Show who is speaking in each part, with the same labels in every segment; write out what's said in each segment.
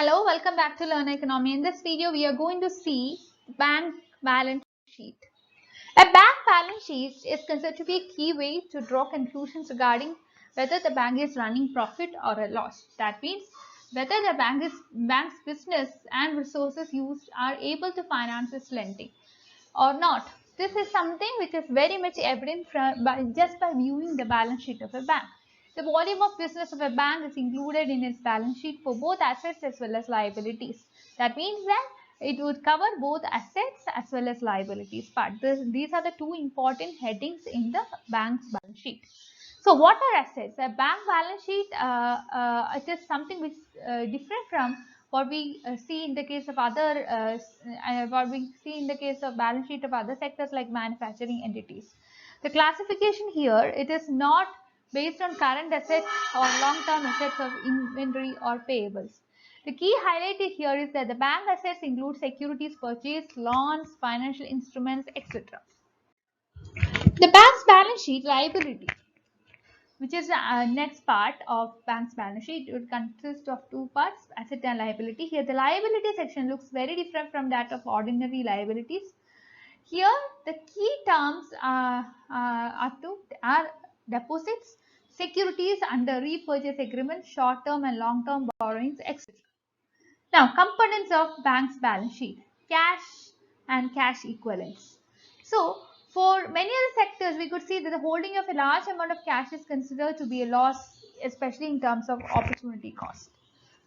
Speaker 1: Hello, welcome back to Learn Economy. In this video, we are going to see bank balance sheet. A bank balance sheet is considered to be a key way to draw conclusions regarding whether the bank is running profit or a loss. That means whether the bank's business and resources used are able to finance its lending or not. This is something which is very much evident just by viewing the balance sheet of a bank. The volume of business of a bank is included in its balance sheet for both assets as well as liabilities. That means that it would cover both assets as well as liabilities part. These are the two important headings in the bank's balance sheet. So what are assets? A bank balance sheet it is something which is different from what we see in the case of other what we see in the case of balance sheet of other sectors like manufacturing entities. The classification here, it is not based on current assets or long-term assets of inventory or payables. The key highlight here is that the bank assets include securities purchased, loans, financial instruments, etc. The bank's balance sheet liability, which is the next part of bank's balance sheet. It would consist of two parts, asset and liability. Here the liability section looks very different from that of ordinary liabilities. Here the key terms are deposits, securities under repurchase agreement, short-term and long-term borrowings, etc. Now, components of bank's balance sheet: cash and cash equivalents. So, for many other sectors, we could see that the holding of a large amount of cash is considered to be a loss, especially in terms of opportunity cost.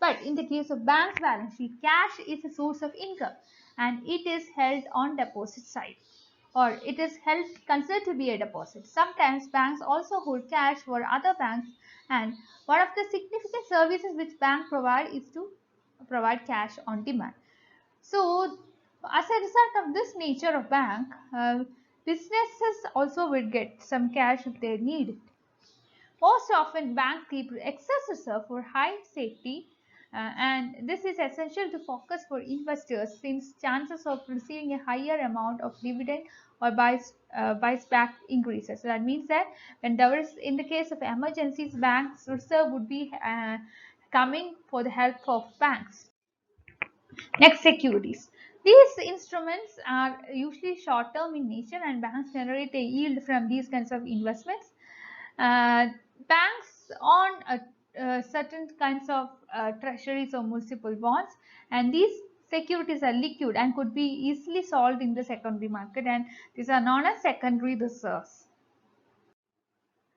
Speaker 1: But in the case of bank's balance sheet, cash is a source of income and it is held on deposit side, or it is held considered to be a deposit. Sometimes banks also hold cash for other banks, and one of the significant services which banks provide is to provide cash on demand. So as a result of this nature of bank, businesses also will get some cash if they need it. Most often banks keep excess reserve for high safety, and this is essential to focus for investors since chances of receiving a higher amount of dividend or buys back increases. So that means that when there is, in the case of emergencies, banks reserve would be coming for the help of banks. Next, securities. These instruments are usually short term in nature and banks generate a yield from these kinds of investments. Banks own certain kinds of treasuries or municipal bonds, and these securities are liquid and could be easily sold in the secondary market, and these are known as secondary reserves.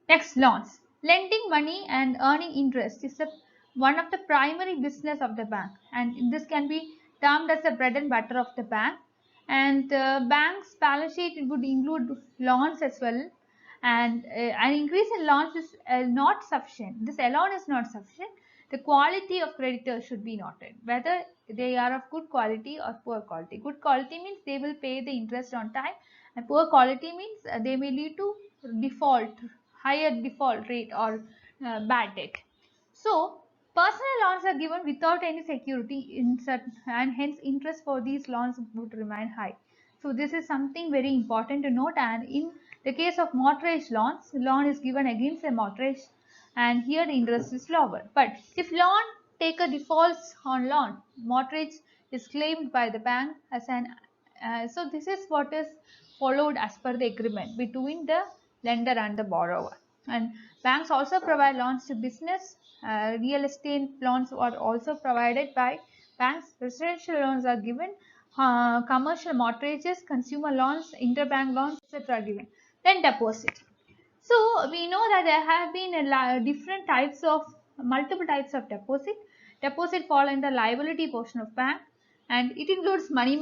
Speaker 1: Next, loans. Lending money and earning interest is one of the primary business of the bank, and this can be termed as the bread and butter of the bank. And bank's balance sheet would include loans as well, and an increase in loans is not sufficient. This alone is not sufficient. The quality of creditors should be noted, whether they are of good quality or poor quality. Good quality means they will pay the interest on time, and poor quality means they may lead to default, higher default rate, or bad debt. So personal loans are given without any security and hence interest for these loans would remain high. So this is something very important to note. And in the case of mortgage loans, loan is given against a mortgage, and here the interest is lower. But if loan taker defaults on loan, mortgage is claimed by the bank as an so this is what is followed as per the agreement between the lender and the borrower. And banks also provide loans to business. Real estate loans are also provided by banks. Residential loans are given. Commercial mortgages, consumer loans, interbank loans, etc. are given. Then deposit. So we know that there have been different types of multiple types of deposit. Deposit fall in the liability portion of bank, and it includes money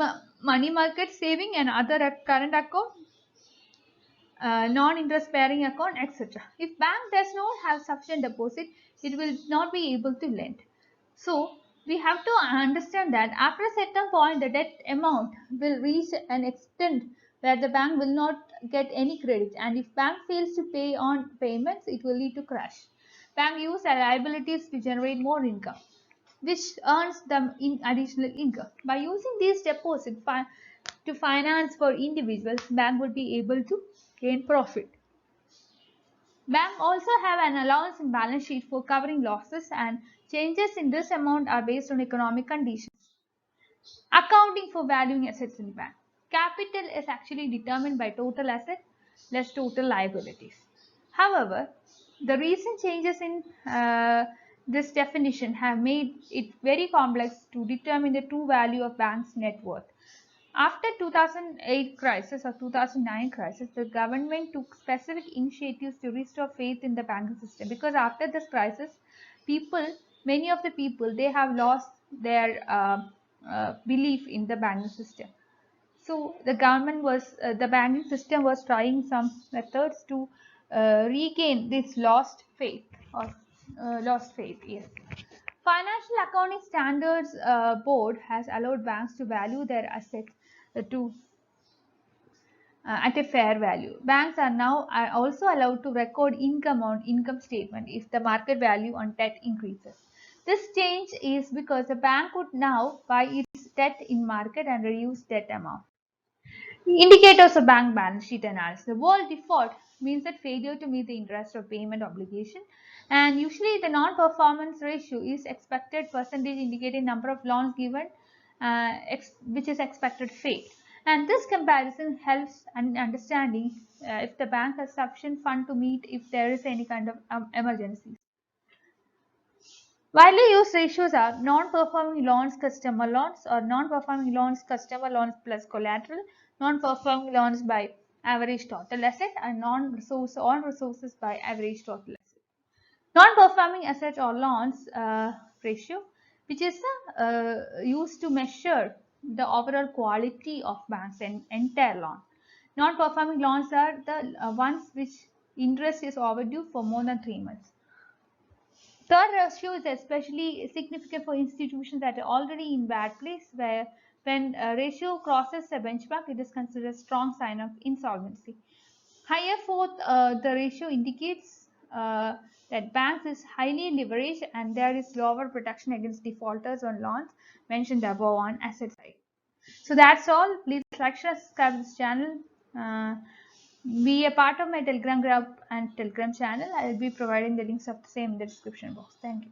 Speaker 1: market, saving, and other current account, non-interest bearing account, etc. If bank does not have sufficient deposit, it will not be able to lend. So we have to understand that after a certain point, the debt amount will reach an extent where the bank will not get any credit, and if bank fails to pay on payments, it will lead to crash. Bank use liabilities to generate more income, which earns them in additional income. By using these deposits to finance for individuals, bank would be able to gain profit. Bank also have an allowance in balance sheet for covering losses, and changes in this amount are based on economic conditions. Accounting for valuing assets in bank. Capital is actually determined by total asset less total liabilities. However, the recent changes in this definition have made it very complex to determine the true value of bank's net worth. After 2008 crisis or 2009 crisis, the government took specific initiatives to restore faith in the banking system, because after this crisis, many of the people, they have lost their belief in the banking system. So the banking system was trying some methods to regain this lost faith or lost faith. Yes. Financial Accounting Standards Board has allowed banks to value their assets to at a fair value. Banks are now also allowed to record income on income statement if the market value on debt increases. This change is because the bank would now buy its debt in market and reduce debt amount. Indicators of bank balance sheet analysis. The word default means that failure to meet the interest or payment obligation, and usually the non-performance ratio is expected percentage indicating number of loans given, which is expected fail. And this comparison helps in understanding if the bank has sufficient fund to meet if there is any kind of emergency. Widely used ratios are non-performing loans customer loans, or non-performing loans customer loans plus collateral, non-performing loans by average total asset, and all resources by average total asset. Non-performing assets or loans ratio, which is used to measure the overall quality of banks and entire loan. Non-performing loans are the ones which interest is overdue for more than 3 months. Third ratio is especially significant for institutions that are already in bad place, where when a ratio crosses a benchmark, it is considered a strong sign of insolvency. Higher fourth, the ratio indicates that banks is highly leveraged and there is lower protection against defaulters on loans mentioned above on asset side. So that's all. Please like, share, subscribe to this channel. Uh, be a part of my Telegram group and Telegram channel. I will be providing the links of the same in the description box. Thank you.